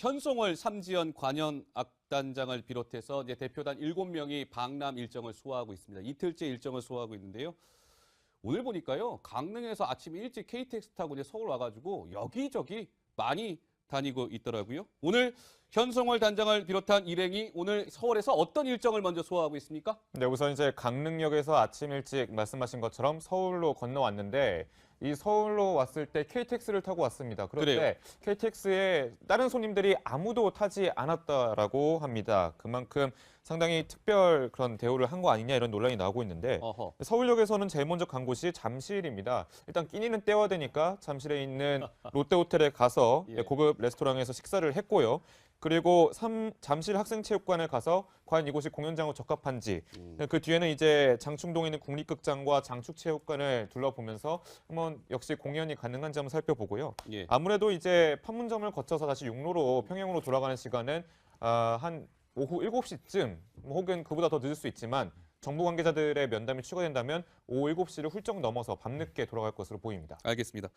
현송월 삼지연 관현악단장을 비롯해서 이제 대표단 7명이 방남 일정을 소화하고 있습니다. 이틀째 일정을 소화하고 있는데요. 오늘 보니까요, 강릉에서 아침 일찍 KTX 타고 이제 서울 와가지고 여기저기 많이 다니고 있더라고요. 오늘 현송월 단장을 비롯한 일행이 오늘 서울에서 어떤 일정을 먼저 소화하고 있습니까? 네, 우선 이제 강릉역에서 아침 일찍 말씀하신 것처럼 서울로 건너왔는데 이 서울로 왔을 때 KTX를 타고 왔습니다. 그런데 그래요? KTX에 다른 손님들이 아무도 타지 않았다라고 합니다. 그만큼 상당히 특별 그런 대우를 한 거 아니냐 이런 논란이 나오고 있는데 어허. 서울역에서는 제일 먼저 간 곳이 잠실입니다. 일단 끼니는 때워야 되니까 잠실에 있는 롯데호텔에 가서 예. 고급 레스토랑에서 식사를 했고요. 그리고 잠실 학생체육관에 가서 과연 이곳이 공연장으로 적합한지 그 뒤에는 이제 장충동에 있는 국립극장과 장축체육관을 둘러보면서 한번 역시 공연이 가능한지 한번 살펴보고요. 예. 아무래도 이제 판문점을 거쳐서 다시 육로로 평양으로 돌아가는 시간은 한 오후 7시쯤 혹은 그보다 더 늦을 수 있지만 정부 관계자들의 면담이 추가된다면 오후 7시를 훌쩍 넘어서 밤늦게 돌아갈 것으로 보입니다. 알겠습니다.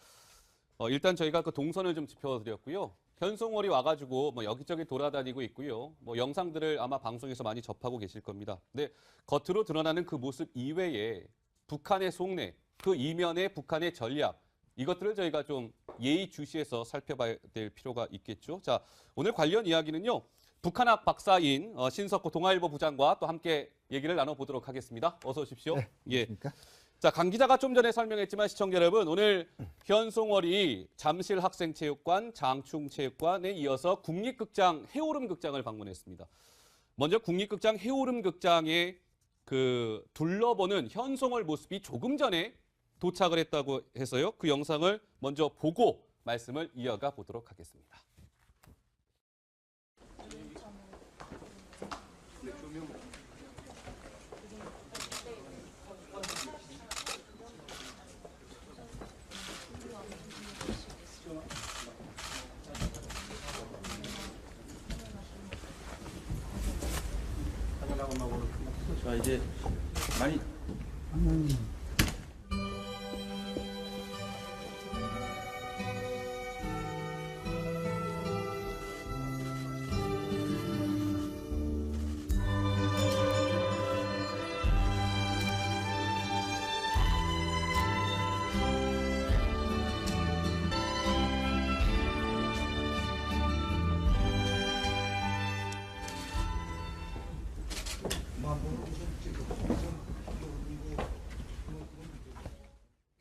일단 저희가 그 동선을 좀 짚어드렸고요. 현송월이 와가지고 뭐 여기저기 돌아다니고 있고요. 뭐 영상들을 아마 방송에서 많이 접하고 계실 겁니다. 근데 겉으로 드러나는 그 모습 이외에 북한의 속내, 그 이면의 북한의 전략, 이것들을 저희가 좀 예의주시해서 살펴봐야 될 필요가 있겠죠. 자, 오늘 관련 이야기는요. 북한학 박사인 신석호 동아일보 부장과 또 함께 얘기를 나눠보도록 하겠습니다. 어서 오십시오. 네, 예. 그러니까 자, 강 기자가 좀 전에 설명했지만 시청자 여러분, 오늘 현송월이 잠실 학생체육관, 장충체육관에 이어서 국립극장 해오름극장을 방문했습니다. 먼저 국립극장 해오름극장에 그 둘러보는 현송월 모습이 조금 전에 도착을 했다고 해서요. 그 영상을 먼저 보고 말씀을 이어가 보도록 하겠습니다. 자, 이제 많이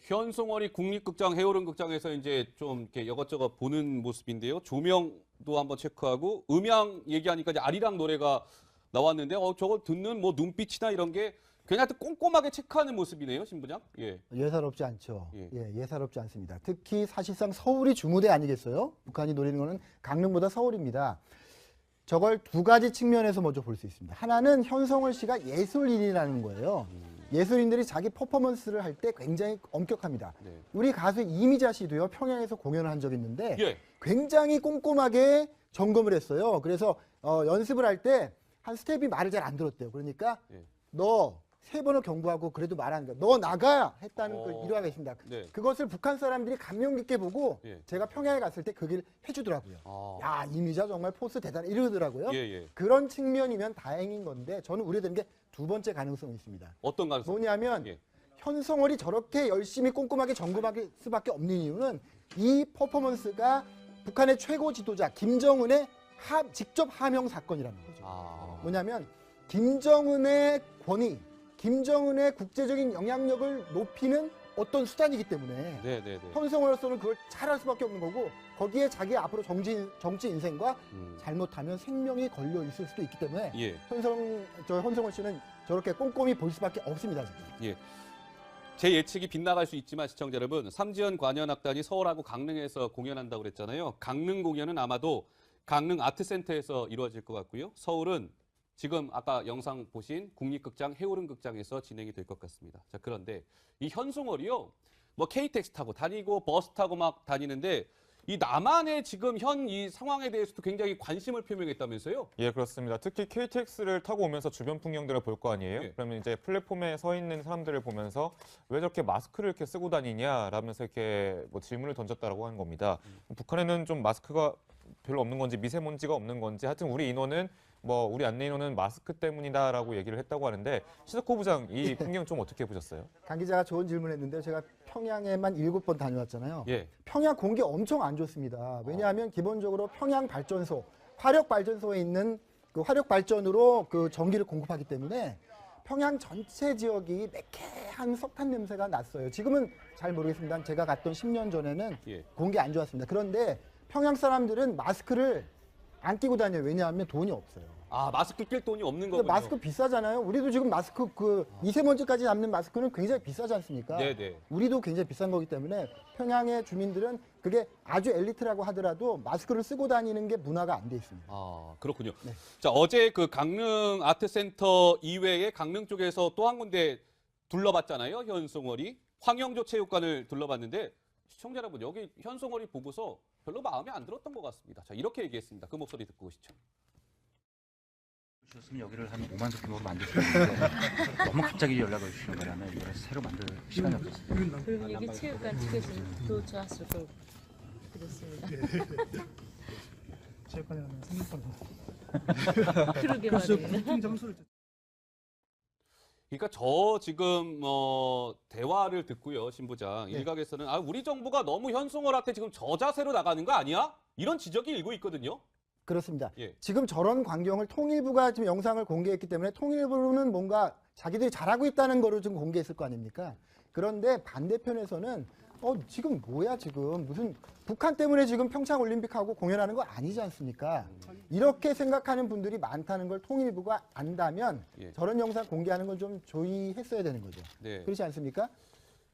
현송월이 국립극장 해오름극장에서 이제 좀 이렇게 이것저것 보는 모습인데요. 조명도 한번 체크하고 음향 얘기하니까 이제 아리랑 노래가 나왔는데 저거 듣는 뭐 눈빛이나 이런 게 그냥 꼼꼼하게 체크하는 모습이네요, 신 부장. 예. 예사롭지 않죠. 예. 예사롭지 않습니다. 특히 사실상 서울이 주무대 아니겠어요? 북한이 노리는 거는 강릉보다 서울입니다. 저걸 두 가지 측면에서 먼저 볼 수 있습니다. 하나는 현송월 씨가 예술인이라는 거예요. 예술인들이 자기 퍼포먼스를 할 때 굉장히 엄격합니다. 네. 우리 가수 이미자 씨도요, 평양에서 공연을 한 적이 있는데 예. 굉장히 꼼꼼하게 점검을 했어요. 그래서 연습을 할 때 한 스텝이 말을 잘 안 들었대요. 그러니까 예. 너 3번을 경고하고 그래도 말하는 거야. 너 나가! 했다는 그 일화가 있습니다. 네. 그것을 북한 사람들이 감명 깊게 보고 예. 제가 평양에 갔을 때 그 얘기를 해주더라고요. 아. 야, 이미자 정말 포스 대단해 이러더라고요. 예, 예. 그런 측면이면 다행인 건데 저는 우려되는 게 두 번째 가능성이 있습니다. 어떤 가능성? 뭐냐면 예. 현송월이 저렇게 열심히 꼼꼼하게 점검할 수밖에 없는 이유는 이 퍼포먼스가 북한의 최고 지도자 김정은의 직접 하명 사건이라는 거죠. 아. 뭐냐면 김정은의 권위, 김정은의 국제적인 영향력을 높이는 어떤 수단이기 때문에 네, 네, 네. 현송월로서는 그걸 잘할 수밖에 없는 거고 거기에 자기 앞으로 정치 인생과 잘못하면 생명이 걸려 있을 수도 있기 때문에 예. 현송월 씨는 저렇게 꼼꼼히 볼 수밖에 없습니다. 지금. 예. 제 예측이 빗나갈 수 있지만 시청자 여러분, 삼지연 관현악단이 서울하고 강릉에서 공연한다고 그랬잖아요. 강릉 공연은 아마도 강릉 아트센터에서 이루어질 것 같고요. 서울은 지금 아까 영상 보신 국립극장 해오름극장에서 진행이 될 것 같습니다. 자, 그런데 이 현송월이요, 뭐 KTX 타고 다니고 버스 타고 막 다니는데 이 남한의 지금 현 이 상황에 대해서도 굉장히 관심을 표명했다면서요? 예, 그렇습니다. 특히 KTX를 타고 오면서 주변 풍경들을 볼 거 아니에요? 예. 그러면 이제 플랫폼에 서 있는 사람들을 보면서 왜 저렇게 마스크를 이렇게 쓰고 다니냐라면서 이렇게 뭐 질문을 던졌다라고 하는 겁니다. 북한에는 좀 마스크가 별로 없는 건지 미세먼지가 없는 건지 하여튼 우리 인원은 뭐 우리 안내 인원은 마스크 때문이다라고 얘기를 했다고 하는데 신석호 부장 이 풍경 좀 어떻게 보셨어요? 강 기자가 좋은 질문했는데 제가 평양에만 7번 다녀왔잖아요. 예. 평양 공기 엄청 안 좋습니다. 왜냐하면 기본적으로 평양 발전소, 화력 발전소에 있는 그 화력 발전으로 그 전기를 공급하기 때문에 평양 전체 지역이 매캐한 석탄 냄새가 났어요. 지금은 잘 모르겠습니다. 제가 갔던 10년 전에는 예. 공기 안 좋았습니다. 그런데 평양 사람들은 마스크를 안 끼고 다녀요. 왜냐하면 돈이 없어요. 아, 마스크 낄 돈이 없는 근데 거군요. 마스크 비싸잖아요. 우리도 지금 마스크 그 미세먼지까지 잡는 마스크는 굉장히 비싸지 않습니까? 네네. 우리도 굉장히 비싼 거기 때문에 평양의 주민들은 그게 아주 엘리트라고 하더라도 마스크를 쓰고 다니는 게 문화가 안 돼 있습니다. 아, 그렇군요. 네. 자, 어제 그 강릉 아트센터 이외에 강릉 쪽에서 또 한 군데 둘러봤잖아요. 현송월이. 황영조 체육관을 둘러봤는데 시청자 여러분, 여기 현송월이 보고서 별로 마음에 안 들었던 것 같습니다. 자, 이렇게 얘기했습니다. 그 목소리 듣고 오시죠. 주셨으면 여기를 한 5만 석 규모로 만들 수 있는데 너무 갑자기 연락을 주시는 거라면 이거를 새로 만들 시간이 없었어요. 그럼 여기 체육관 티켓은 더 좋았을 걸 그랬습니다. 체육관에 가면 생각보다 그러게 그래서 말이에요. 국ting 장소를 그러니까 저 지금 대화를 듣고요, 신 부장. 네. 일각에서는 우리 정부가 너무 현송월한테 지금 저자세로 나가는 거 아니야? 이런 지적이 일고 있거든요. 그렇습니다. 예. 지금 저런 광경을 통일부가 지금 영상을 공개했기 때문에 통일부는 뭔가 자기들이 잘하고 있다는 거를 지금 공개했을 거 아닙니까? 그런데 반대편에서는 지금 뭐야 지금 무슨 북한 때문에 지금 평창 올림픽하고 공연하는 거 아니지 않습니까? 이렇게 생각하는 분들이 많다는 걸 통일부가 안다면 예. 저런 영상 공개하는 건 좀 조의했어야 되는 거죠. 네. 그렇지 않습니까?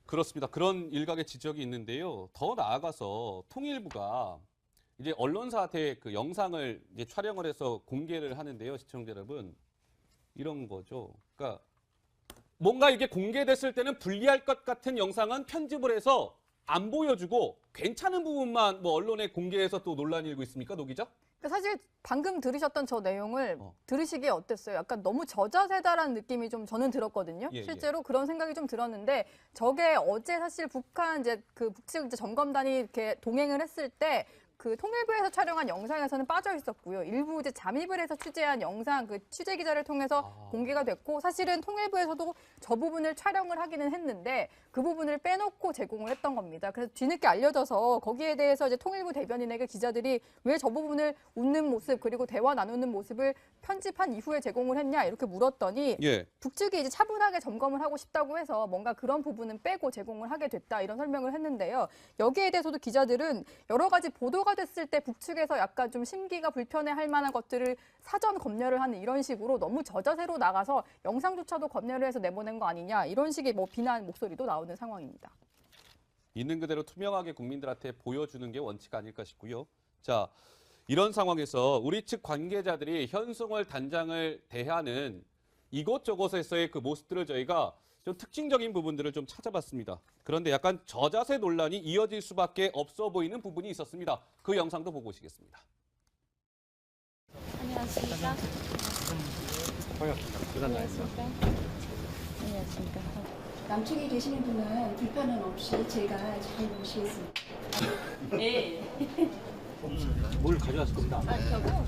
그렇습니다. 그런 일각의 지적이 있는데요. 더 나아가서 통일부가 이제 언론사한테 그 영상을 이제 촬영을 해서 공개를 하는데요, 시청자 여러분. 이런 거죠. 그러니까 뭔가 이게 공개됐을 때는 불리할 것 같은 영상은 편집을 해서 안 보여주고 괜찮은 부분만 뭐 언론에 공개해서 또 논란이 일고 있습니까, 노 기자? 사실 방금 들으셨던 저 내용을 어. 들으시기에 어땠어요? 약간 너무 저자세다라는 느낌이 좀 저는 들었거든요. 예, 실제로 그런 생각이 좀 들었는데 저게 어제 사실 북한 이제 그 북측 이제 점검단이 이렇게 동행을 했을 때 그 통일부에서 촬영한 영상에서는 빠져 있었고요. 일부 이제 잠입을 해서 취재한 영상 그 취재 기자를 통해서 공개가 됐고 사실은 통일부에서도 저 부분을 촬영을 하기는 했는데 그 부분을 빼놓고 제공을 했던 겁니다. 그래서 뒤늦게 알려져서 거기에 대해서 이제 통일부 대변인에게 기자들이 왜 저 부분을 웃는 모습 그리고 대화 나누는 모습을 편집한 이후에 제공을 했냐 이렇게 물었더니 예. 북측이 이제 차분하게 점검을 하고 싶다고 해서 뭔가 그런 부분은 빼고 제공을 하게 됐다 이런 설명을 했는데요. 여기에 대해서도 기자들은 여러 가지 보도가 됐을 때 북측에서 약간 좀 심기가 불편해할 만한 것들을 사전 검열을 하는 이런 식으로 너무 저자세로 나가서 영상조차도 검열을 해서 내보낸 거 아니냐 이런 식의 뭐 비난 목소리도 나오는 상황입니다. 있는 그대로 투명하게 국민들한테 보여주는 게 원칙 아닐까 싶고요. 자, 이런 상황에서 우리 측 관계자들이 현송월 단장을 대하는 이곳저곳에서의 그 모습들을 저희가 좀 특징적인 부분들을 좀 찾아봤습니다. 그런데 약간 저자세 논란이 이어질 수밖에 없어 보이는 부분이 있었습니다. 그 영상도 보고 오시겠습니다. 안녕하십니까? 안녕하십니까? 안녕하십니까? 남쪽에 계시는 분은 불편은 없이 제가 잘 모시겠습니다. 네. 뭘 가져왔을 겁니다. 하고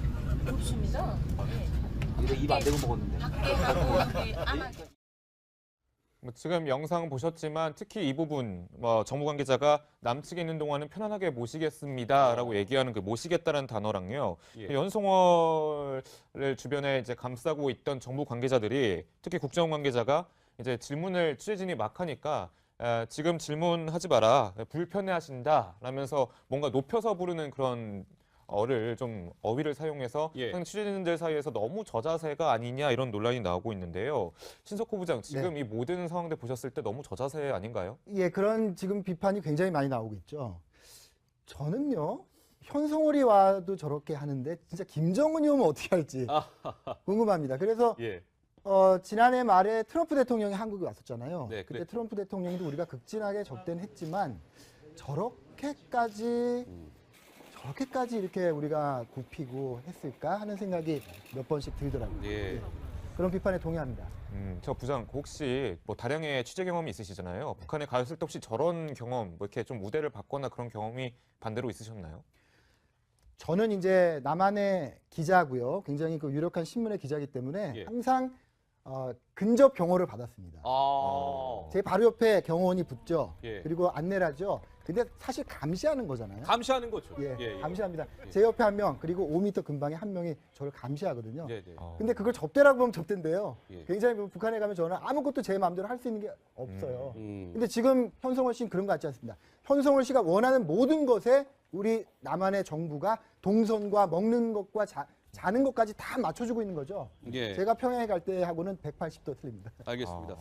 없습니다. 이거 입 안 대고 먹었는데. 밖에 하고 아마 지금 영상 보셨지만 특히 이 부분 정부 관계자가 남측에 있는 동안은 편안하게 모시겠습니다라고 얘기하는 그 모시겠다라는 단어랑요. 예. 연송월을 주변에 이제 감싸고 있던 정부 관계자들이 특히 국정원 관계자가 이제 질문을 취재진이 막 하니까 지금 질문하지 마라 불편해하신다 라면서 뭔가 높여서 부르는 그런 어휘를 사용해서 예. 취재진들 사이에서 너무 저자세가 아니냐 이런 논란이 나오고 있는데요. 신석호 부장 지금 이 모든 상황들 보셨을 때 너무 저자세 아닌가요? 예, 그런 지금 비판이 굉장히 많이 나오고 있죠. 저는요, 현송월이 와도 저렇게 하는데 진짜 김정은이 오면 어떻게 할지 궁금합니다. 그래서 예. 지난해 말에 트럼프 대통령이 한국에 왔었잖아요. 네, 그때 그랬죠. 트럼프 대통령도 우리가 극진하게 접대했지만 저렇게까지 이렇게 우리가 굽히고 했을까 하는 생각이 몇 번씩 들더라고요. 예. 그런 비판에 동의합니다. 저 부장 혹시 뭐 다량의 취재 경험이 있으시잖아요. 북한에 가셨을 때 혹시 저런 경험, 뭐 이렇게 좀 우대를 받거나 그런 경험이 반대로 있으셨나요? 저는 이제 남한의 기자고요. 굉장히 그 유력한 신문의 기자이기 때문에 예. 항상 근접 경호를 받았습니다. 아, 제 바로 옆에 경호원이 붙죠. 예. 그리고 안내를 하죠. 근데 사실 감시하는 거잖아요. 감시하는 거죠. 예, 예. 감시합니다. 예. 제 옆에 한 명, 그리고 5m 근방에 한 명이 저를 감시하거든요. 네, 네. 근데 그걸 접대라고 보면 접대인데요. 예. 굉장히 북한에 가면 저는 아무것도 제 마음대로 할 수 있는 게 없어요. 음. 근데 지금 현성월 씨는 그런 것 같지 않습니다. 현성월 씨가 원하는 모든 것에 우리 남한의 정부가 동선과 먹는 것과 자는 것까지 다 맞춰주고 있는 거죠. 예. 제가 평양에 갈 때하고는 180도 틀립니다. 알겠습니다.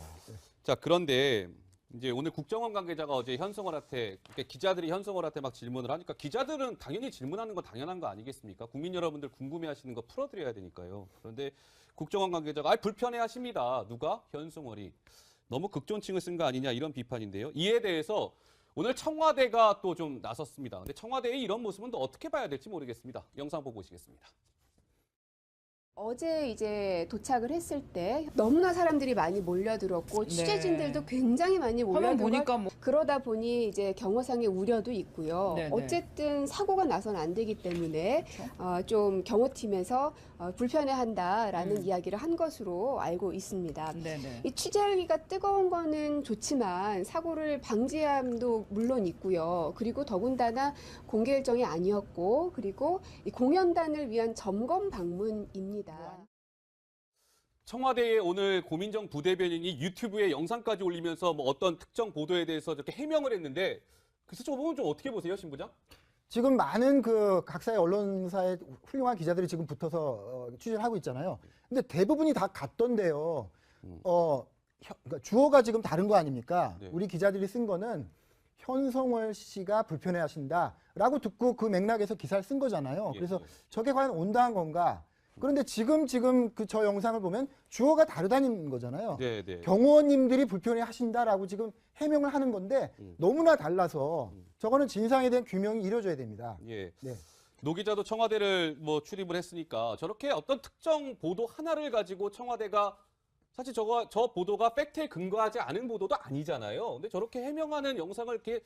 자, 그런데 이제 오늘 국정원 관계자가 어제 현성월한테, 그러니까 기자들이 현성월한테 막 질문을 하니까 기자들은 당연히 질문하는 건 당연한 거 아니겠습니까? 국민 여러분들 궁금해하시는 거 풀어드려야 되니까요. 그런데 국정원 관계자가 불편해하십니다. 누가? 현성월이. 너무 극존칭을 쓴 거 아니냐 이런 비판인데요. 이에 대해서 오늘 청와대가 또 좀 나섰습니다. 근데 청와대의 이런 모습은 또 어떻게 봐야 될지 모르겠습니다. 영상 보고 오시겠습니다. 어제 이제 도착을 했을 때 너무나 사람들이 많이 몰려들었고 취재진들도 굉장히 많이 화면 몰려들고 보니까 뭐 그러다 보니 이제 경호상의 우려도 있고요. 네네. 어쨌든 사고가 나서는 안 되기 때문에 좀 경호팀에서 불편해한다라는 이야기를 한 것으로 알고 있습니다. 네네. 이 취재하기가 뜨거운 거는 좋지만 사고를 방지함도 물론 있고요. 그리고 더군다나 공개 일정이 아니었고 그리고 이 공연단을 위한 점검 방문입니다. 청와대에 오늘 고민정 부대변인이 유튜브에 영상까지 올리면서 뭐 어떤 특정 보도에 대해서 이렇게 해명을 했는데 그래서 저 부분 좀 어떻게 보세요, 신 부장? 지금 많은 그 각사의 언론사의 훌륭한 기자들이 지금 붙어서 취재를 하고 있잖아요. 근데 대부분이 다 같던데요. 그러니까 주어가 지금 다른 거 아닙니까? 네. 우리 기자들이 쓴 거는 현성월 씨가 불편해하신다라고 듣고 그 맥락에서 기사를 쓴 거잖아요. 예, 그래서 예. 저게 과연 온당한 건가? 그런데 지금 그 저 영상을 보면 주어가 다르다는 거잖아요. 네, 네. 경호원님들이 불편해하신다라고 지금 해명을 하는 건데 너무나 달라서 저거는 진상에 대한 규명이 이루어져야 됩니다. 예. 네. 노 기자도 청와대를 뭐 출입을 했으니까 저렇게 어떤 특정 보도 하나를 가지고 청와대가 사실 저 보도가 팩트에 근거하지 않은 보도도 아니잖아요. 근데 저렇게 해명하는 영상을 이렇게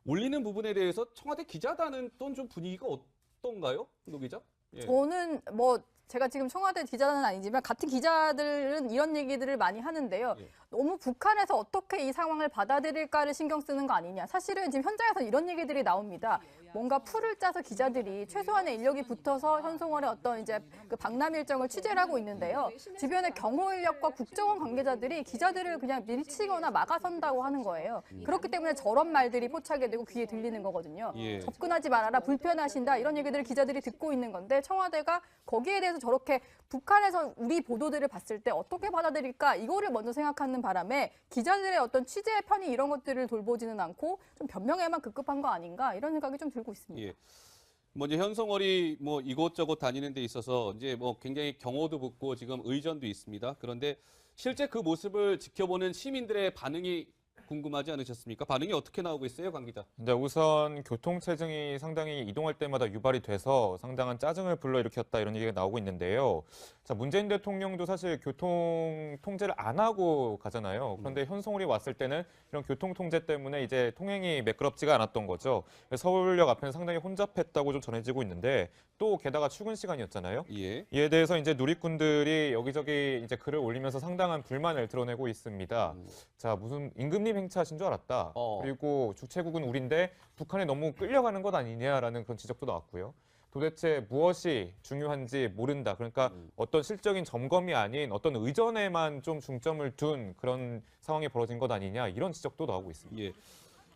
올리는 부분에 대해서 청와대 기자단은 또 좀 분위기가 어떤가요, 노 기자? 예. 저는 뭐 제가 지금 청와대 기자는 아니지만 같은 기자들은 이런 얘기들을 많이 하는데요. 예. 너무 북한에서 어떻게 이 상황을 받아들일까를 신경 쓰는 거 아니냐. 사실은 지금 현장에서 이런 얘기들이 나옵니다. 뭔가 풀을 짜서 기자들이 최소한의 인력이 붙어서 현송월의 어떤 이제 그 방남 일정을 취재를 하고 있는데요. 주변의 경호 인력과 국정원 관계자들이 기자들을 그냥 밀치거나 막아선다고 하는 거예요. 그렇기 때문에 저런 말들이 포착이 되고 귀에 들리는 거거든요. 예. 접근하지 말아라, 불편하신다 이런 얘기들을 기자들이 듣고 있는 건데 청와대가 거기에 대해서 저렇게 북한에서 우리 보도들을 봤을 때 어떻게 받아들일까 이거를 먼저 생각하는 바람에 기자들의 어떤 취재 편의 이런 것들을 돌보지는 않고 좀 변명에만 급급한 거 아닌가 이런 생각이 좀 들고 있습니다. 예. 뭐 이제 현성월이 뭐 이곳저곳 다니는 데 있어서 이제 뭐 굉장히 경호도 붙고 지금 의전도 있습니다. 그런데 실제 그 모습을 지켜보는 시민들의 반응이 궁금하지 않으셨습니까? 반응이 어떻게 나오고 있어요, 관 기자? 근데 우선 교통체증이 상당히 이동할 때마다 유발이 돼서 상당한 짜증을 불러일으켰다 이런 얘기가 나오고 있는데요. 자, 문재인 대통령도 사실 교통 통제를 안 하고 가잖아요. 그런데 현송월이 왔을 때는 이런 교통 통제 때문에 이제 통행이 매끄럽지가 않았던 거죠. 서울역 앞에는 상당히 혼잡했다고 좀 전해지고 있는데 또 게다가 출근 시간이었잖아요. 예. 이에 대해서 이제 누리꾼들이 여기저기 이제 글을 올리면서 상당한 불만을 드러내고 있습니다. 자, 무슨 임금님 행차하신 줄 알았다. 그리고 주최국은 우리인데 북한에 너무 끌려가는 것 아니냐라는 그런 지적도 나왔고요. 도대체 무엇이 중요한지 모른다. 그러니까 어떤 실적인 점검이 아닌 어떤 의전에만 좀 중점을 둔 그런 상황이 벌어진 것 아니냐 이런 지적도 나오고 있습니다. 예.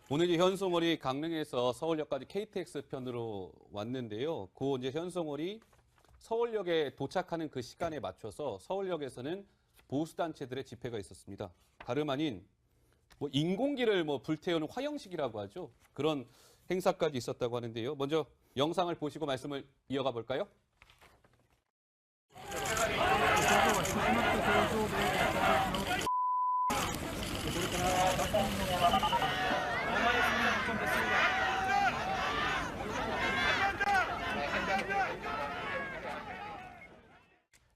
오늘 이제 현송월이 강릉에서 서울역까지 KTX 편으로 왔는데요. 그 이제 현송월이 서울역에 도착하는 그 시간에 맞춰서 서울역에서는 보수단체들의 집회가 있었습니다. 다름 아닌 뭐 인공기를 뭐 불태우는 화형식이라고 하죠. 그런 행사까지 있었다고 하는데요. 먼저 영상을 보시고 말씀을 이어가 볼까요?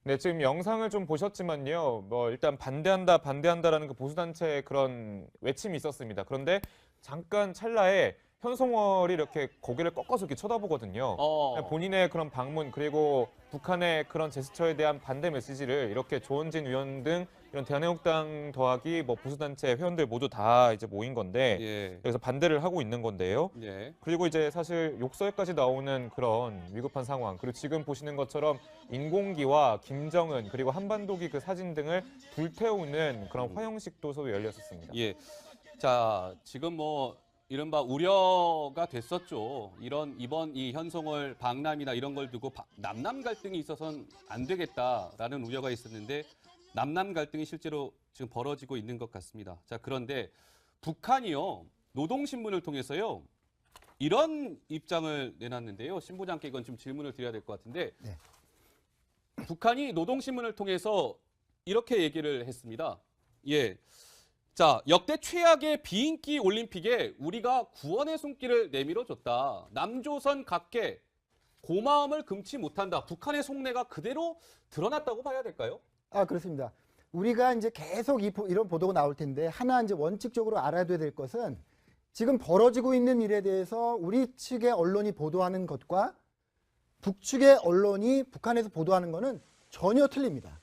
네, 지금 영상을 좀 보셨지만요. 뭐 일단 반대한다라는 그 보수단체의 그런 외침이 있었습니다. 그런데 잠깐 찰나에 현송월이 이렇게 고개를 꺾어서 이렇게 쳐다보거든요. 본인의 그런 방문 그리고 북한의 그런 제스처에 대한 반대 메시지를 이렇게 조원진 의원 등 이런 대한애국당 더하기 뭐 보수단체 회원들 모두 다 이제 모인 건데 예. 여기서 반대를 하고 있는 건데요. 예. 그리고 이제 사실 욕설까지 나오는 그런 위급한 상황 그리고 지금 보시는 것처럼 인공기와 김정은 그리고 한반도기 그 사진 등을 불태우는 그런 화형식도 소위 열렸었습니다. 예. 자, 지금 뭐 이른바 우려가 됐었죠. 이번 이 현송월 방남이나 이런 걸 두고 남남 갈등이 있어서는 안 되겠다라는 우려가 있었는데 남남 갈등이 실제로 지금 벌어지고 있는 것 같습니다. 자, 그런데 북한이요. 노동신문을 통해서요. 이런 입장을 내놨는데요. 신부장께 이건 좀 질문을 드려야 될 것 같은데 네. 북한이 노동신문을 통해서 이렇게 얘기를 했습니다. 예. 자, 역대 최악의 비인기 올림픽에 우리가 구원의 손길을 내밀어줬다. 남조선 각계 고마움을 금치 못한다. 북한의 속내가 그대로 드러났다고 봐야 될까요? 그렇습니다. 우리가 이제 계속 이런 보도가 나올 텐데 하나 이제 원칙적으로 알아둬야 될 것은 지금 벌어지고 있는 일에 대해서 우리 측의 언론이 보도하는 것과 북측의 언론이 북한에서 보도하는 것은 전혀 틀립니다.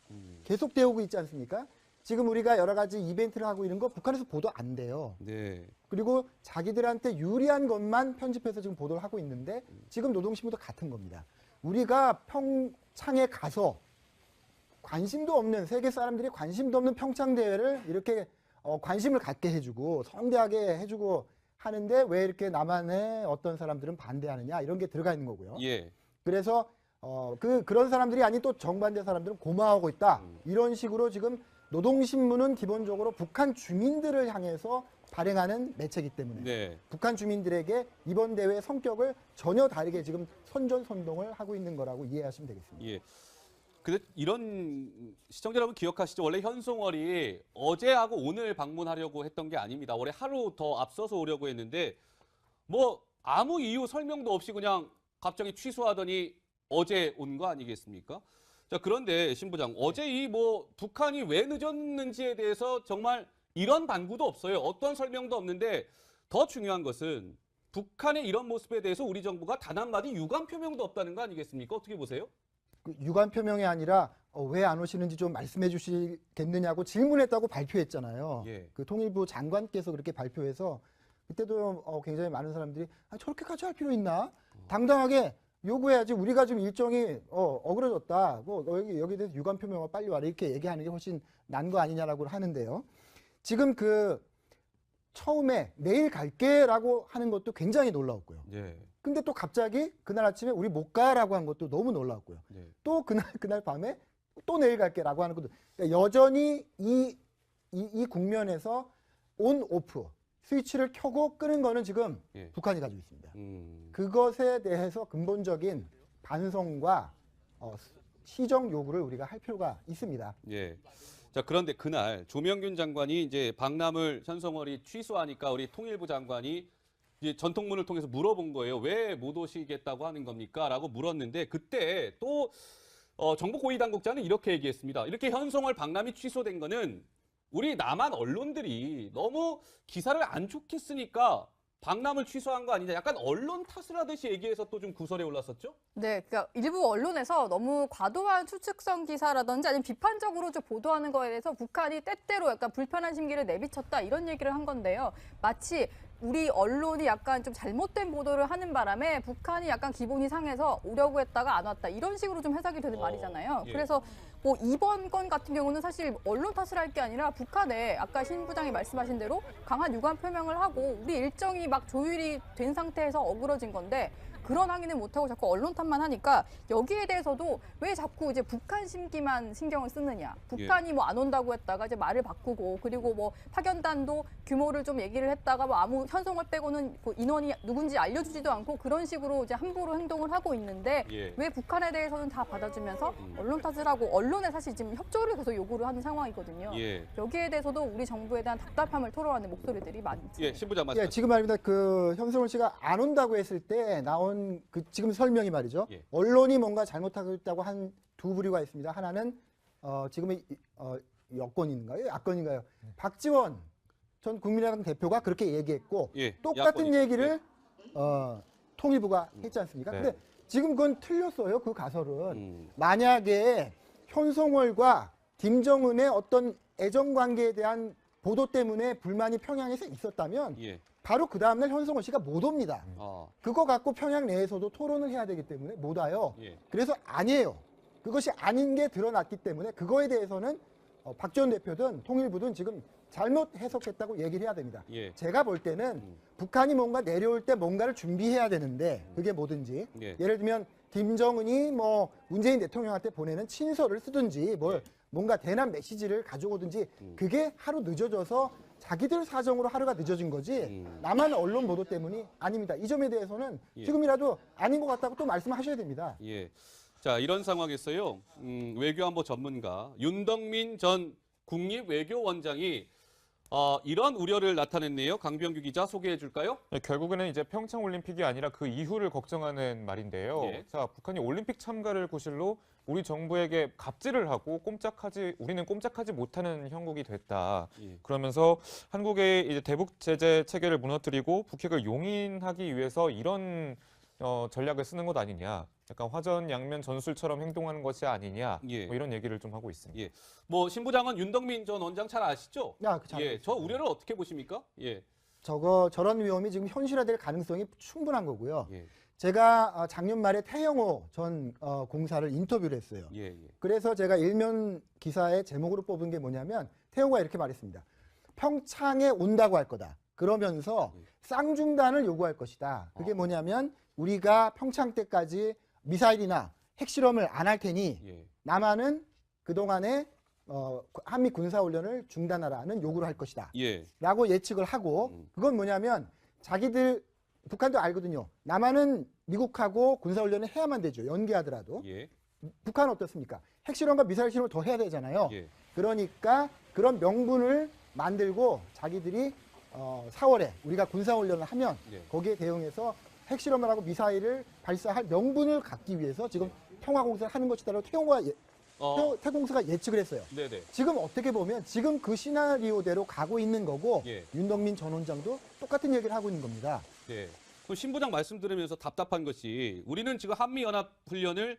계속되고 있지 않습니까? 지금 우리가 여러 가지 이벤트를 하고 있는 거 북한에서 보도 안 돼요. 네. 그리고 자기들한테 유리한 것만 편집해서 지금 보도를 하고 있는데 지금 노동신문도 같은 겁니다. 우리가 평창에 가서 관심도 없는 세계 사람들이 관심도 없는 평창 대회를 이렇게 관심을 갖게 해주고 성대하게 해주고 하는데 왜 이렇게 남한의 어떤 사람들은 반대하느냐 이런 게 들어가 있는 거고요. 예. 그래서 그런 사람들이 아닌 또 정반대 사람들은 고마워하고 있다. 이런 식으로 지금 노동신문은 기본적으로 북한 주민들을 향해서 발행하는 매체이기 때문에 네. 북한 주민들에게 이번 대회의 성격을 전혀 다르게 지금 선전선동을 하고 있는 거라고 이해하시면 되겠습니다. 예. 근데 이런 시청자 여러분 기억하시죠? 원래 현송월이 어제하고 오늘 방문하려고 했던 게 아닙니다. 원래 하루 더 앞서서 오려고 했는데 뭐 아무 이유 설명도 없이 그냥 갑자기 취소하더니 어제 온 거 아니겠습니까? 자, 그런데 신부장, 어제 이 뭐 북한이 왜 늦었는지에 대해서 정말 이런 반구도 없어요. 어떤 설명도 없는데 더 중요한 것은 북한의 이런 모습에 대해서 우리 정부가 단 한마디 유감 표명도 없다는 거 아니겠습니까? 어떻게 보세요? 유감 표명이 아니라 왜 안 오시는지 좀 말씀해 주시겠느냐고 질문했다고 발표했잖아요. 예. 그 통일부 장관께서 그렇게 발표해서 그때도 굉장히 많은 사람들이 저렇게까지 할 필요 있나? 당당하게 요구해야지. 우리가 지금 일정이 어그러졌다. 뭐 여기에 대해서 유감 표명을 빨리 와라 이렇게 얘기하는 게 훨씬 난 거 아니냐라고 하는데요. 지금 처음에 내일 갈게라고 하는 것도 굉장히 놀라웠고요. 예. 근데 또 갑자기 그날 아침에 우리 못 가라고 한 것도 너무 놀랐고요. 네. 또 그날 밤에 또 내일 갈게라고 하는 것도 그러니까 여전히 이 국면에서 온 오프 스위치를 켜고 끄는 거는 지금 예. 북한이 가지고 있습니다. 그것에 대해서 근본적인 반성과 시정 요구를 우리가 할 필요가 있습니다. 예. 자, 그런데 그날 조명균 장관이 이제 방남을 현송월이 취소하니까 우리 통일부 장관이 이제 전통문을 통해서 물어본 거예요. 왜 못 오시겠다고 하는 겁니까? 라고 물었는데 그때 또 정부 고위 당국자는 이렇게 얘기했습니다. 이렇게 현송월 방남이 취소된 거는 우리 남한 언론들이 너무 기사를 안 좋게 쓰니까 방남을 취소한 거 아니냐. 약간 언론 탓을 하듯이 얘기해서 또 좀 구설에 올랐었죠? 네, 그러니까 일부 언론에서 너무 과도한 추측성 기사라든지 아니면 비판적으로 좀 보도하는 거에 대해서 북한이 때때로 약간 불편한 심기를 내비쳤다 이런 얘기를 한 건데요. 마치 우리 언론이 약간 좀 잘못된 보도를 하는 바람에 북한이 약간 기분이 상해서 오려고 했다가 안 왔다 이런 식으로 좀 해석이 되는 말이잖아요. 예. 그래서 뭐 이번 건 같은 경우는 사실 언론 탓을 할 게 아니라 북한에 아까 신 부장이 말씀하신 대로 강한 유감 표명을 하고 우리 일정이 막 조율이 된 상태에서 어그러진 건데 그런 항의는 못하고 자꾸 언론 탓만 하니까 여기에 대해서도 왜 자꾸 이제 북한 심기만 신경을 쓰느냐. 북한이 뭐 안 온다고 했다가 이제 말을 바꾸고 그리고 뭐 파견단도 규모를 좀 얘기를 했다가 뭐 아무 현송월 빼고는 그 인원이 누군지 알려주지도 않고 그런 식으로 이제 함부로 행동을 하고 있는데 예. 왜 북한에 대해서는 다 받아주면서 언론 탓을 하고 언론에 사실 지금 협조를 계속 요구를 하는 상황이거든요. 예. 여기에 대해서도 우리 정부에 대한 답답함을 토로하는 목소리들이 많습니다. 예, 신부장 말씀. 예, 지금 말입니다. 현송월 씨가 안 온다고 했을 때 나온 지금 설명이 말이죠. 예. 언론이 뭔가 잘못하고 있다고 한 두 부류가 있습니다. 하나는 지금의 여권인가요? 야권인가요? 박지원 전 국민의당 대표가 그렇게 얘기했고 예, 똑같은 야권이죠. 얘기를 통일부가 했지 않습니까? 네. 근데 지금 그건 틀렸어요. 그 가설은. 만약에 현송월과 김정은의 어떤 애정 관계에 대한 보도 때문에 불만이 평양에서 있었다면 예. 바로 그 다음날 현송월 씨가 못 옵니다. 아, 그거 갖고 평양 내에서도 토론을 해야 되기 때문에 못 와요. 예. 그래서 아니에요. 그것이 아닌 게 드러났기 때문에 그거에 대해서는 박지원 대표든 통일부든 지금 잘못 해석했다고 얘기를 해야 됩니다. 예. 제가 볼 때는 북한이 뭔가 내려올 때 뭔가를 준비해야 되는데 그게 뭐든지 예. 예를 들면 김정은이 뭐 문재인 대통령한테 보내는 친서를 쓰든지 뭘 뭔가 대남 메시지를 가져오든지 그게 하루 늦어져서 자기들 사정으로 하루가 늦어진 거지 나만 언론 보도 때문이 아닙니다. 이 점에 대해서는 예. 지금이라도 아닌 것 같다고 또 말씀하셔야 됩니다. 예. 자, 이런 상황에서요. 외교안보 전문가 윤덕민 전 국립외교원장이 이런 우려를 나타냈네요. 강병규 기자 소개해 줄까요? 네, 결국에는 이제 평창 올림픽이 아니라 그 이후를 걱정하는 말인데요. 예. 자, 북한이 올림픽 참가를 구실로 우리 정부에게 갑질을 하고 우리는 꼼짝하지 못하는 형국이 됐다. 예. 그러면서 한국의 이제 대북 제재 체계를 무너뜨리고 북핵을 용인하기 위해서 이런 전략을 쓰는 것 아니냐. 약간 화전양면 전술처럼 행동하는 것이 아니냐. 예. 뭐 이런 얘기를 좀 하고 있습니다. 예. 뭐 신부장은 윤덕민 전 원장 잘 아시죠? 야, 그 잘 예. 알겠습니다. 저 우려를 어떻게 보십니까? 예. 저런 위험이 지금 현실화될 가능성이 충분한 거고요. 예. 제가 작년 말에 태영호 전 공사를 인터뷰를 했어요. 예. 예. 그래서 제가 일면 기사의 제목으로 뽑은 게 뭐냐면 태영호가 이렇게 말했습니다. 평창에 온다고 할 거다. 그러면서 쌍중단을 요구할 것이다. 그게 뭐냐면 우리가 평창 때까지 미사일이나 핵실험을 안 할 테니 예. 남한은 그동안에 한미 군사훈련을 중단하라는 요구를 할 것이다. 예. 라고 예측을 하고 그건 뭐냐면 자기들 북한도 알거든요. 남한은 미국하고 군사훈련을 해야만 되죠. 연기하더라도. 예. 북한은 어떻습니까? 핵실험과 미사일 실험을 더 해야 되잖아요. 예. 그러니까 그런 명분을 만들고 자기들이 4월에 우리가 군사훈련을 하면 예. 거기에 대응해서 핵실험을 하고 미사일을 발사할 명분을 갖기 위해서 지금 평화공사를 하는 것이다라고 태공사가 예측을 했어요. 네네. 지금 어떻게 보면 지금 그 시나리오대로 가고 있는 거고 예. 윤덕민 전 원장도 똑같은 얘기를 하고 있는 겁니다. 네. 그럼 신부장 말씀 들으면서 답답한 것이 우리는 지금 한미연합훈련을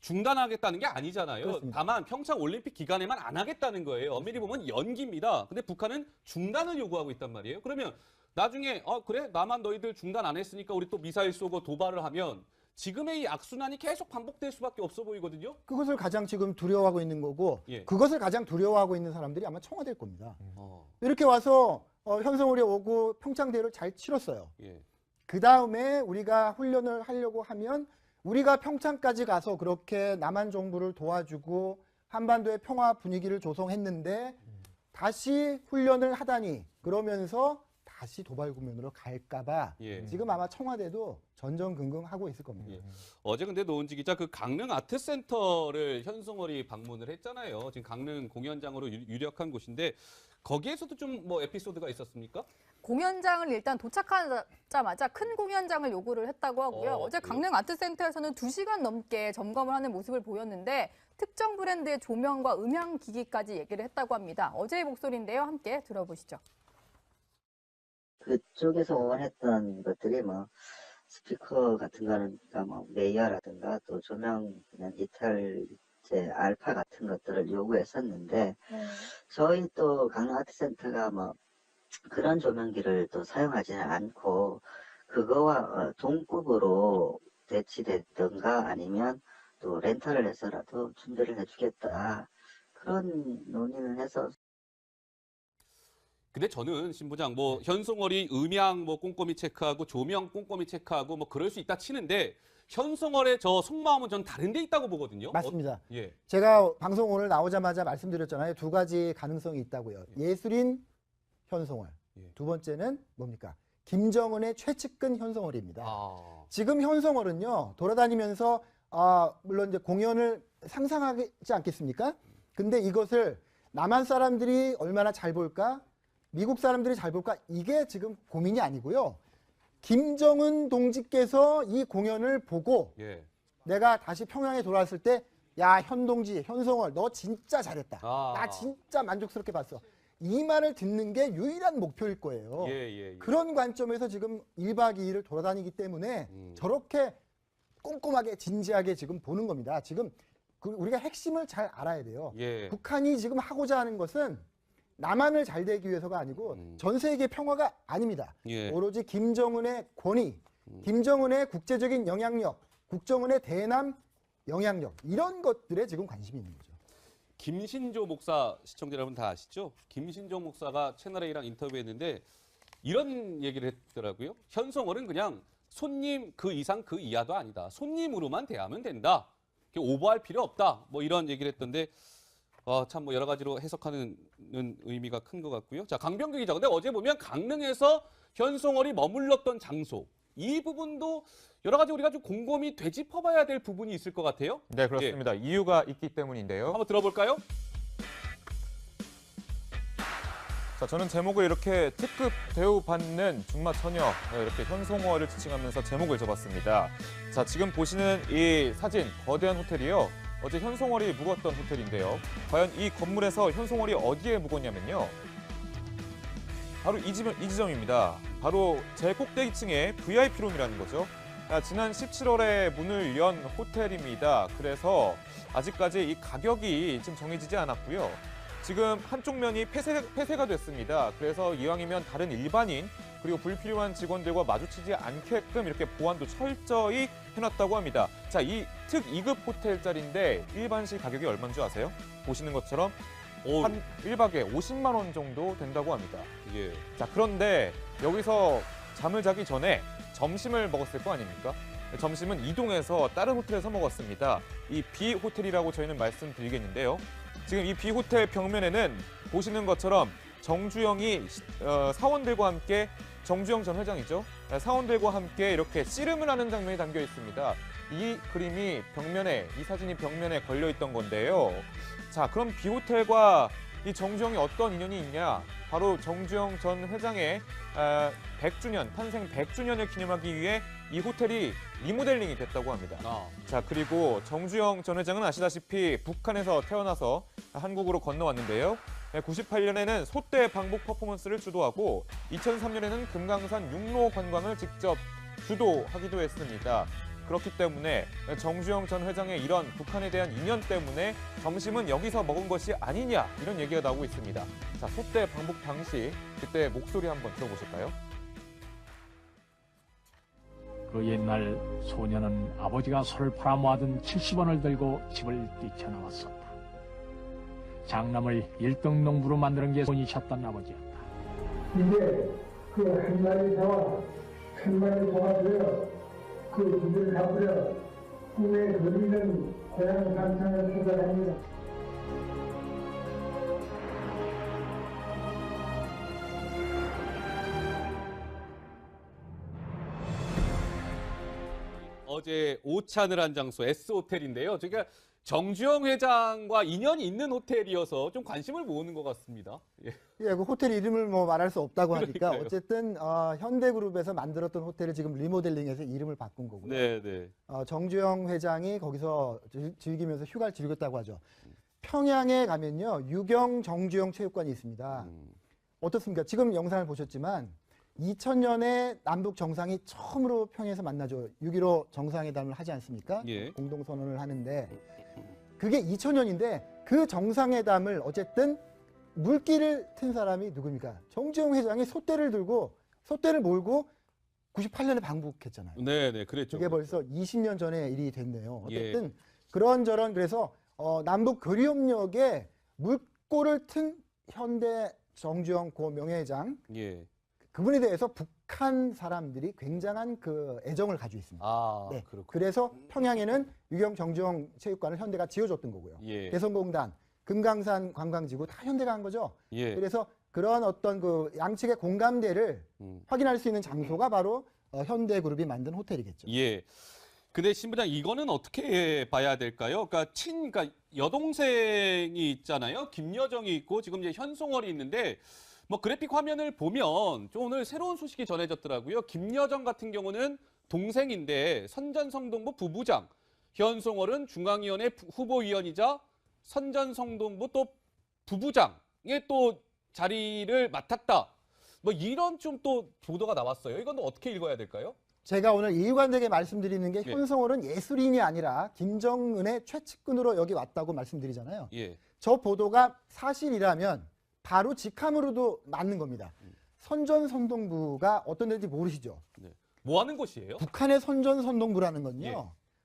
중단하겠다는 게 아니잖아요. 그렇습니다. 다만 평창 올림픽 기간에만 안 하겠다는 거예요. 엄밀히 보면 연기입니다. 근데 북한은 중단을 요구하고 있단 말이에요. 그러면 나중에 그래? 나만 너희들 중단 안 했으니까 우리 또 미사일 쏘고 도발을 하면 지금의 이 악순환이 계속 반복될 수밖에 없어 보이거든요. 그것을 가장 지금 두려워하고 있는 거고 예. 그것을 가장 두려워하고 있는 사람들이 아마 청와대일 겁니다. 어, 이렇게 와서 현성월에 오고 평창대회를 잘 치렀어요. 예. 그 다음에 우리가 훈련을 하려고 하면 우리가 평창까지 가서 그렇게 남한 정부를 도와주고 한반도의 평화 분위기를 조성했는데 다시 훈련을 하다니 그러면서 다시 도발 국면으로 갈까봐 예. 지금 아마 청와대도 전전긍긍하고 있을 겁니다. 예. 어제 근데 노은지 기자 그 강릉 아트센터를 현송월이 방문을 했잖아요. 지금 강릉 공연장으로 유력한 곳인데 거기에서도 좀 뭐 에피소드가 있었습니까? 공연장을 일단 도착하자마자 큰 공연장을 요구를 했다고 하고요. 어제 강릉 아트센터에서는 2시간 넘게 점검을 하는 모습을 보였는데 특정 브랜드의 조명과 음향 기기까지 얘기를 했다고 합니다. 어제의 목소리인데요. 함께 들어보시죠. 그쪽에서 원했던 것들이 뭐 스피커 같은 거는 뭐 메이어라든가 또 조명 그냥 이탈제 알파 같은 것들을 요구했었는데 저희 또 강릉 아트센터가 뭐 그런 조명기를 또 사용하지는 않고 그거와 동급으로 대치됐던가 아니면 또 렌탈을 해서라도 준비를 해주겠다 그런 논의를 해서. 근데 저는 신부장 뭐 현송월이 음향 뭐 꼼꼼히 체크하고 조명 꼼꼼히 체크하고 뭐 그럴 수 있다 치는데 현송월의 저 속마음은 전 다른 데 있다고 보거든요. 맞습니다. 예. 제가 방송 오늘 나오자마자 말씀드렸잖아요. 두 가지 가능성이 있다고요. 예술인 현송월. 예. 두 번째는 뭡니까? 김정은의 최측근 현송월입니다. 아. 지금 현송월은요. 돌아다니면서 물론 이제 공연을 상상하지 않겠습니까? 근데 이것을 남한 사람들이 얼마나 잘 볼까? 미국 사람들이 잘 볼까? 이게 지금 고민이 아니고요. 김정은 동지께서 이 공연을 보고 예. 내가 다시 평양에 돌아왔을 때 야, 현 동지, 현송월 너 진짜 잘했다. 아. 나 진짜 만족스럽게 봤어. 이 말을 듣는 게 유일한 목표일 거예요. 예. 그런 관점에서 지금 1박 2일을 돌아다니기 때문에 저렇게 꼼꼼하게 진지하게 지금 보는 겁니다. 지금 우리가 핵심을 잘 알아야 돼요. 예. 북한이 지금 하고자 하는 것은 남한을 잘 되기 위해서가 아니고 전 세계 평화가 아닙니다. 예. 오로지 김정은의 권위, 김정은의 국제적인 영향력, 국정원의 대남 영향력 이런 것들에 지금 관심이 있는 거죠. 김신조 목사 시청자 여러분 다 아시죠? 김신조 목사가 채널A랑 인터뷰했는데 이런 얘기를 했더라고요. 현송월은 그냥 손님 그 이상 그 이하도 아니다. 손님으로만 대하면 된다. 오버할 필요 없다. 뭐 이런 얘기를 했던데 참 뭐 여러 가지로 해석하는 의미가 큰 것 같고요. 자, 강병규 기자. 근데 어제 보면 강릉에서 현송월이 머물렀던 장소 이 부분도 여러 가지 우리가 좀 곰곰이 되짚어봐야 될 부분이 있을 것 같아요. 네, 그렇습니다. 이유가 있기 때문인데요. 한번 들어볼까요? 자, 저는 제목을 이렇게 특급 대우받는 중마 처녀 이렇게 현송월을 지칭하면서 제목을 줘봤습니다. 자, 지금 보시는 이 사진 거대한 호텔이요. 어제 현송월이 묵었던 호텔인데요. 과연 이 건물에서 현송월이 어디에 묵었냐면요. 바로 이 지점입니다. 바로 제일 꼭대기층의 VIP룸이라는 거죠. 지난 17월에 문을 연 호텔입니다. 그래서 아직까지 이 가격이 지금 정해지지 않았고요. 지금 한쪽 면이 폐쇄가 됐습니다. 그래서 이왕이면 다른 일반인 그리고 불필요한 직원들과 마주치지 않게끔 이렇게 보안도 철저히 해놨다고 합니다. 자, 이 특 2급 호텔짜리인데 일반실 가격이 얼마인 줄 아세요? 보시는 것처럼 한 1박에 50만 원 정도 된다고 합니다. 예. 자, 그런데 여기서 잠을 자기 전에 점심을 먹었을 거 아닙니까? 점심은 이동해서 다른 호텔에서 먹었습니다. 이 B호텔이라고 저희는 말씀드리겠는데요. 지금 이 B호텔 벽면에는 보시는 것처럼 정주영이 사원들과 함께 정주영 전 회장이죠. 사원들과 함께 이렇게 씨름을 하는 장면이 담겨 있습니다. 이 그림이 벽면에, 이 사진이 벽면에 걸려 있던 건데요. 자, 그럼 B호텔과 이 정주영이 어떤 인연이 있냐? 바로 정주영 전 회장의 100주년, 탄생 100주년을 기념하기 위해 이 호텔이 리모델링이 됐다고 합니다. 자, 그리고 정주영 전 회장은 아시다시피 북한에서 태어나서 한국으로 건너왔는데요. 98년에는 소떼 방북 퍼포먼스를 주도하고 2003년에는 금강산 육로 관광을 직접 주도하기도 했습니다. 그렇기 때문에 정주영 전 회장의 이런 북한에 대한 인연 때문에 점심은 여기서 먹은 것이 아니냐 이런 얘기가 나오고 있습니다. 자, 소떼 방북 당시 그때 목소리 한번 들어보실까요? 그 옛날 소녀는 아버지가 소를 팔아모아둔 70원을 들고 집을 뛰쳐나왔었다. 장남을 1등 농부로 만드는 게 손이셨던 아버지였다. 이제 그 한 마리 사와 한 마리 도와줘요. 그 집을 갚으려 꿈에 그리는 고향 산상을 찾아다니다. 어제 오찬을 한 장소 S호텔인데요. 그러니까 정주영 회장과 인연이 있는 호텔이어서 좀 관심을 모으는 것 같습니다. 예. 예, 그 호텔 이름을 뭐 말할 수 없다고 하니까 그러니까요. 어쨌든 현대그룹에서 만들었던 호텔을 지금 리모델링해서 이름을 바꾼 거고요. 네. 정주영 회장이 거기서 즐기면서 휴가를 즐겼다고 하죠. 평양에 가면요, 유경 정주영 체육관이 있습니다. 어떻습니까? 지금 영상을 보셨지만 2000년에 남북 정상이 처음으로 평양에서 만나죠. 6.15 정상회담을 하지 않습니까? 예. 공동선언을 하는데 그게 2000년인데 그 정상회담을 어쨌든 물기를 튼 사람이 누굽니까? 정주영 회장이 소떼를 몰고 98년에 방북했잖아요. 네, 그랬죠. 그게 벌써 20년 전의 일이 됐네요. 예. 어쨌든 그런저런 그래서 남북 교류협력에 물꼬를 튼 현대 정주영 고 명예회장 예. 그분에 대해서 북한 사람들이 굉장한 그 애정을 가지고 있습니다. 네. 그렇군요. 그래서 평양에는 유경 정주영 체육관을 현대가 지어줬던 거고요. 예. 개성공단, 금강산 관광지구 다 현대가 한 거죠. 예. 그래서 그런 어떤 그 양측의 공감대를 확인할 수 있는 장소가 바로 현대그룹이 만든 호텔이겠죠. 예. 근데 신부장 이거는 어떻게 봐야 될까요? 그러니까 여동생이 있잖아요. 김여정이 있고 지금 이제 현송월이 있는데 뭐 그래픽 화면을 보면 좀 오늘 새로운 소식이 전해졌더라고요. 김여정 같은 경우는 동생인데 선전성동부 부부장, 현송월은 중앙위원회 후보위원이자 선전성동부 또 부부장에 또 자리를 맡았다. 뭐 이런 좀 또 보도가 나왔어요. 이건 어떻게 읽어야 될까요? 제가 오늘 일관되게 말씀드리는 게 예. 현성월은 예술인이 아니라 김정은의 최측근으로 여기 왔다고 말씀드리잖아요. 예. 저 보도가 사실이라면 바로 직함으로도 맞는 겁니다. 선전선동부가 어떤 데인지 모르시죠? 네. 뭐 하는 곳이에요? 북한의 선전선동부라는 건요. 예.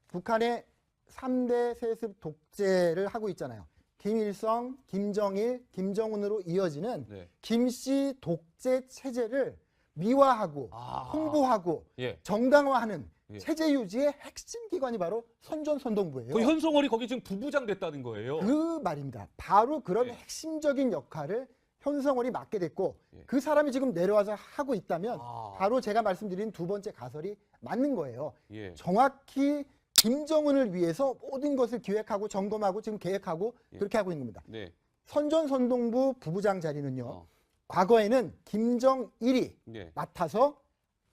북한의 3대 세습 독재를 하고 있잖아요. 김일성, 김정일, 김정은으로 이어지는 네. 김씨 독재 체제를 미화하고 홍보하고 예. 정당화하는 예. 체제 유지의 핵심 기관이 바로 선전선동부예요. 그 현송월이 거기 지금 부부장 됐다는 거예요. 그 말입니다. 바로 그런 예. 핵심적인 역할을 현성월이 맡게 됐고 예. 그 사람이 지금 내려와서 하고 있다면 아. 바로 제가 말씀드린 두 번째 가설이 맞는 거예요. 예. 정확히 김정은을 위해서 모든 것을 기획하고 점검하고 지금 계획하고 예. 그렇게 하고 있는 겁니다. 네. 선전선동부 부부장 자리는요. 어. 과거에는 김정일이 네. 맡아서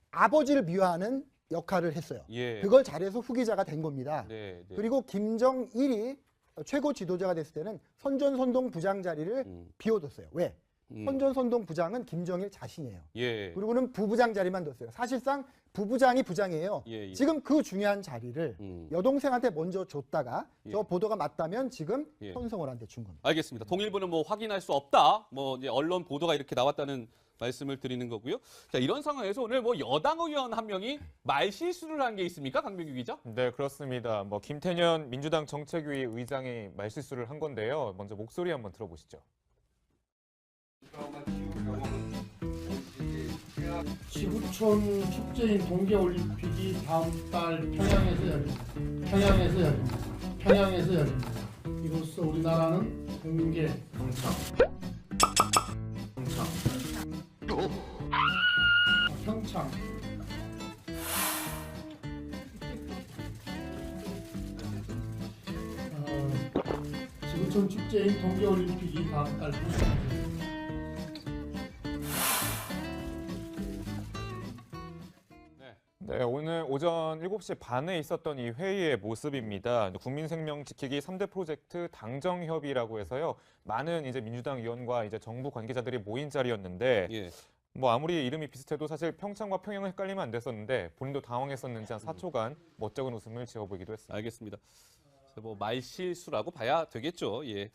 아버지를 미화하는 역할을 했어요. 예. 그걸 잘해서 후계자가 된 겁니다. 네. 네. 그리고 김정일이 최고 지도자가 됐을 때는 선전선동 부장 자리를 비워뒀어요. 왜? 선전선동 부장은 김정일 자신이에요. 예. 그리고는 부부장 자리만 뒀어요. 사실상 부부장이 부장이에요. 예. 지금 그 중요한 자리를 여동생한테 먼저 줬다가 예. 저 보도가 맞다면 지금 예. 현성월한테 준 겁니다. 알겠습니다. 통일부는 뭐 확인할 수 없다. 뭐 이제 언론 보도가 이렇게 나왔다는 말씀을 드리는 거고요. 자, 이런 상황에서 오늘 뭐 여당 의원 한 명이 말실수를 한 게 있습니까? 강명규 기자? 네, 그렇습니다. 뭐 김태년 민주당 정책위 의장이 말실수를 한 건데요. 먼저 목소리 한번 들어보시죠. 지구촌 축제인 동계올림픽이 다음 달 평양에서 열립니다. 이로써 우리나라는 공개 평창 지구촌 축제인 동계올림픽이 다음 달 평양에서 네, 오늘 오전 7시 반에 있었던 이 회의의 모습입니다. 국민생명 지키기 3대 프로젝트 당정협의라고 해서요. 많은 이제 민주당 의원과 이제 정부 관계자들이 모인 자리였는데 예. 뭐 아무리 이름이 비슷해도 사실 평창과 평양을 헷갈리면 안 됐었는데 본인도 당황했었는지 한 4초간 멋쩍은 웃음을 지어 보이기도 했습니다. 알겠습니다. 그래서 뭐 말실수라고 봐야 되겠죠. 예.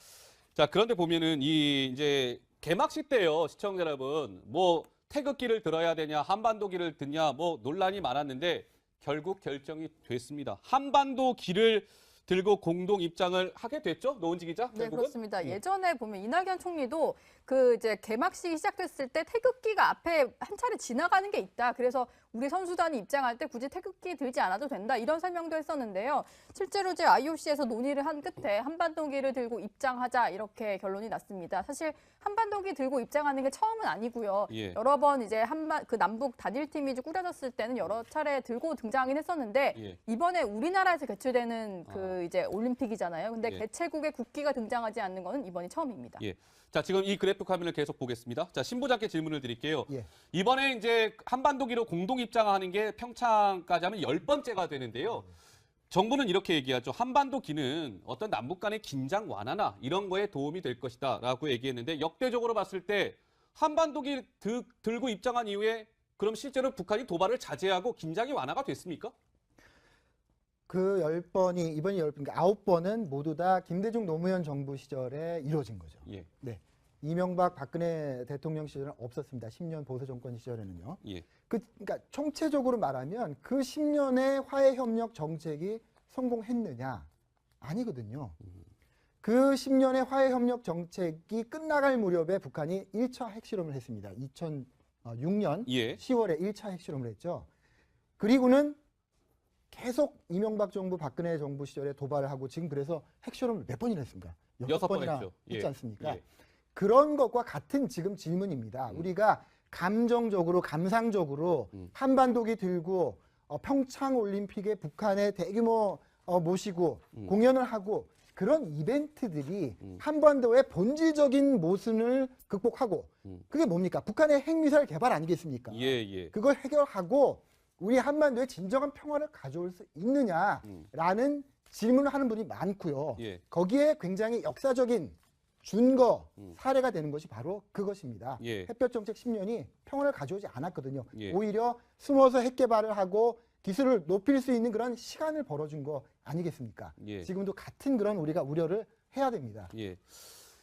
자, 그런데 보면은 이 이제 개막식 때요, 시청자 여러분, 뭐 태극기를 들어야 되냐, 한반도기를 듣냐, 뭐 논란이 많았는데 결국 결정이 됐습니다. 한반도기를 들고 공동 입장을 하게 됐죠, 노은지 기자? 네, 결국은? 그렇습니다. 예전에 보면 이낙연 총리도 그 이제 개막식이 시작됐을 때 태극기가 앞에 한 차례 지나가는 게 있다. 그래서 우리 선수단이 입장할 때 굳이 태극기 들지 않아도 된다. 이런 설명도 했었는데요. 실제로 이제 IOC에서 논의를 한 끝에 한반도기를 들고 입장하자 이렇게 결론이 났습니다. 사실 한반도기 들고 입장하는 게 처음은 아니고요. 예. 여러 번 이제 그 남북 단일팀이 이제 꾸려졌을 때는 여러 차례 들고 등장하긴 했었는데 예. 이번에 우리나라에서 개최되는 그 이제 올림픽이잖아요. 근데 예. 개최국의 국기가 등장하지 않는 거는 이번이 처음입니다. 예. 자, 지금 이 그래프 화면을 계속 보겠습니다. 자, 신부장께 질문을 드릴게요. 예. 이번에 이제 한반도기로 공동 입장하는 게 평창까지 하면 10번째가 되는데요. 정부는 이렇게 얘기하죠. 한반도기는 어떤 남북 간의 긴장 완화나 이런 거에 도움이 될 것이다라고 얘기했는데 역대적으로 봤을 때 한반도기 들고 입장한 이후에 그럼 실제로 북한이 도발을 자제하고 긴장이 완화가 됐습니까? 그 10번이 이번이 10번, 그러니까 9번은 모두 다 김대중 노무현 정부 시절에 이루어진 거죠. 예. 네. 이명박 박근혜 대통령 시절은 없었습니다. 10년 보수 정권 시절에는요. 예. 그러니까 총체적으로 말하면 그 10년의 화해 협력 정책이 성공했느냐? 아니거든요. 그 10년의 화해 협력 정책이 끝나갈 무렵에 북한이 1차 핵실험을 했습니다. 2006년 예. 10월에 1차 핵실험을 했죠. 그리고는 계속 이명박 정부, 박근혜 정부 시절에 도발을 하고 지금 그래서 핵실험을 몇 번이나 했습니까? 6번 했죠. 했지 않습니까? 예. 그런 것과 같은 지금 질문입니다. 우리가 감정적으로, 감상적으로 한반도기 들고 평창 올림픽에 북한의 대규모 모시고 공연을 하고 그런 이벤트들이 한반도의 본질적인 모순을 극복하고 그게 뭡니까? 북한의 핵미사일 개발 아니겠습니까? 예. 그걸 해결하고 우리 한반도에 진정한 평화를 가져올 수 있느냐라는 질문을 하는 분이 많고요. 예. 거기에 굉장히 역사적인 준거 사례가 되는 것이 바로 그것입니다. 예. 햇볕 정책 10년이 평화를 가져오지 않았거든요. 예. 오히려 숨어서 핵 개발을 하고 기술을 높일 수 있는 그런 시간을 벌어준 거 아니겠습니까? 예. 지금도 같은 그런 우리가 우려를 해야 됩니다. 예.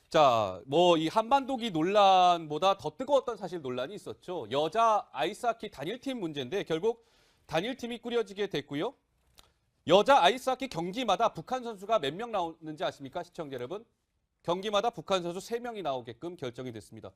자, 뭐 이 한반도기 논란보다 더 뜨거웠던 사실 논란이 있었죠. 여자 아이스하키 단일팀 문제인데 결국 단일팀이 꾸려지게 됐고요. 여자 아이스하키 경기마다 북한 선수가 몇 명 나오는지 아십니까? 시청자 여러분. 경기마다 북한 선수 3명이 나오게끔 결정이 됐습니다.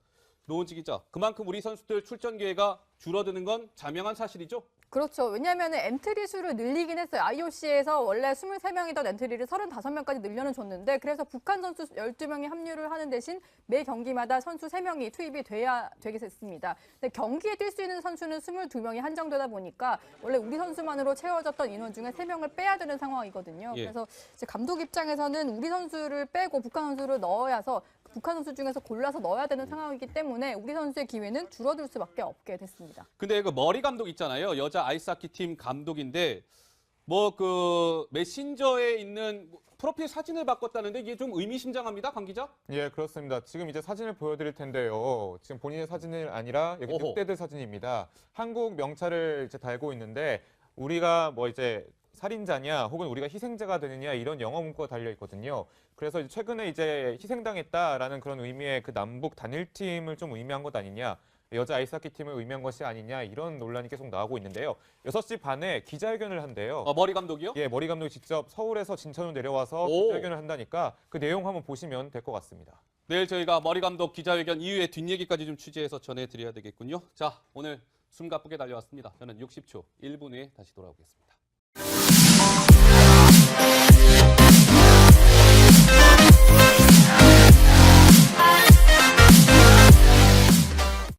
노은지 기자, 그만큼 우리 선수들 출전 기회가 줄어드는 건 자명한 사실이죠? 그렇죠. 왜냐하면 엔트리 수를 늘리긴 했어요. IOC에서 원래 23명이던 엔트리를 35명까지 늘려는 줬는데 그래서 북한 선수 12명이 합류를 하는 대신 매 경기마다 선수 3명이 투입이 돼야 되겠습니다. 근데 경기에 뛸 수 있는 선수는 22명이 한정되다 보니까 원래 우리 선수만으로 채워졌던 인원 중에 3명을 빼야 되는 상황이거든요. 예. 그래서 이제 감독 입장에서는 우리 선수를 빼고 북한 선수를 넣어야서 북한 선수 중에서 골라서 넣어야 되는 상황이기 때문에 우리 선수의 기회는 줄어들 수밖에 없게 됐습니다. 근데 그 머리 감독 있잖아요. 여자 아이스하키 팀 감독인데 뭐 그 메신저에 있는 프로필 사진을 바꿨다는데 이게 좀 의미심장합니다, 강 기자? 예, 그렇습니다. 지금 이제 사진을 보여드릴 텐데요. 지금 본인의 사진이 아니라 여기 오호. 늑대들 사진입니다. 한국 명찰을 이제 달고 있는데 우리가 뭐 이제 살인자냐 혹은 우리가 희생자가 되느냐 이런 영어 문구가 달려 있거든요. 그래서 이제 최근에 이제 희생당했다라는 그런 의미의 그 남북 단일팀을 좀 의미한 것 아니냐. 여자 아이스하키 팀을 의미한 것이 아니냐 이런 논란이 계속 나오고 있는데요. 6시 반에 기자회견을 한대요. 머리 감독이요? 예, 머리 감독이 직접 서울에서 진천으로 내려와서 오. 기자회견을 한다니까 그 내용 한번 보시면 될 것 같습니다. 내일 저희가 머리 감독 기자회견 이후에 뒷얘기까지 좀 취재해서 전해드려야 되겠군요. 자, 오늘 숨가쁘게 달려왔습니다. 저는 60초 1분 후에 다시 돌아오겠습니다.